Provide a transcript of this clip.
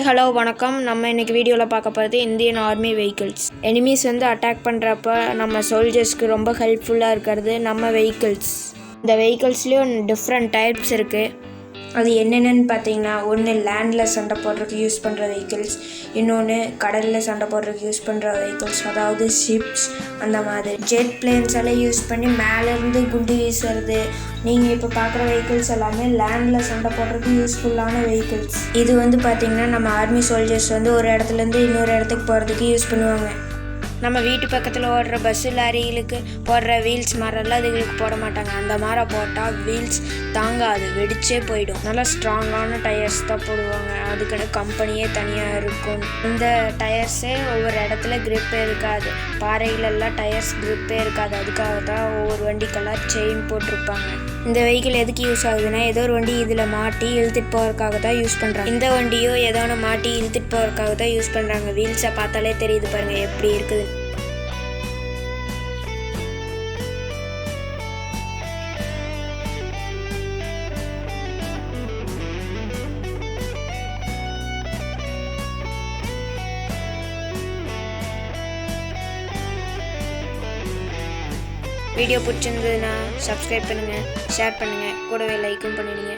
Hello வணக்கம். நம்ம இன்றைக்கி வீடியோவில் பார்க்க போகிறது Indian army vehicles. Enemies attack பண்ணுறப்ப நம்ம சோல்ஜர்ஸ்க்கு ரொம்ப ஹெல்ப்ஃபுல்லாக இருக்கிறது நம்ம வெஹிக்கிள்ஸ். இந்த வெஹிக்கிள்ஸ்லேயும் டிஃப்ரெண்ட் டைப்ஸ் இருக்குது. அது என்னென்னு பார்த்தீங்கன்னா, ஒன்று லேண்டில் சண்டை போடுறதுக்கு யூஸ் பண்ணுற வெஹிக்கிள்ஸ், இன்னொன்று கடலில் சண்டை போடுறதுக்கு யூஸ் பண்ணுற வெஹிக்கிள்ஸ், அதாவது ஷிப்ஸ். அந்த மாதிரி ஜெட் பிளேன்ஸ் எல்லாம் யூஸ் பண்ணி மேலேருந்து குண்டு வீசுறது. நீங்கள் இப்போ பார்க்குற வெஹிக்கிள்ஸ் எல்லாமே லேண்டில் சண்டை போடுறதுக்கு யூஸ்ஃபுல்லான வெஹிக்கிள்ஸ். இது பார்த்திங்கன்னா நம்ம ஆர்மி சோல்ஜர்ஸ் ஒரு இடத்துலேருந்து இன்னொரு இடத்துக்கு போகிறதுக்கு யூஸ் பண்ணுவாங்க. நம்ம வீட்டு பக்கத்தில் ஓடுற பஸ்ஸு லாரிகளுக்கு போடுற வீல்ஸ் மரம்லாம் இதுகளுக்கு போட மாட்டாங்க. அந்த மாதிரி போட்டால் வீல்ஸ் தாங்காது, வெடிச்சே போயிடும். நல்லா ஸ்ட்ராங்கான டயர்ஸ் தான் போடுவாங்க. அதுக்குன்னு கம்பெனியே தனியாக இருக்கும். இந்த டயர்ஸே ஒவ்வொரு இடத்துல கிரிப்பே இருக்காது. பாறைகளெல்லாம் டயர்ஸ் கிரிப்பே இருக்காது. அதுக்காக தான் ஒவ்வொரு வண்டிக்கெல்லாம் செயின் போட்டிருப்பாங்க. இந்த வெஹிக்கிள் எதுக்கு யூஸ் ஆகுதுன்னா, ஏதோ ஒரு வண்டி இதில் மாட்டி இழுத்துட்டு போகிறதுக்காக தான் யூஸ் பண்ணுறாங்க. இந்த வண்டியோ ஏதோ ஒன்று மாட்டி இழுத்துட்டு போகிறதுக்காக தான் யூஸ் பண்ணுறாங்க. வீல்ஸை பார்த்தாலே தெரியுது பாருங்கள் எப்படி இருக்குது. வீடியோ பிடிச்சிருந்ததுன்னா சப்ஸ்கிரைப் பண்ணுங்கள், ஷேர் பண்ணுங்கள், கூடவே லைக்கும் பண்ணிடுங்க.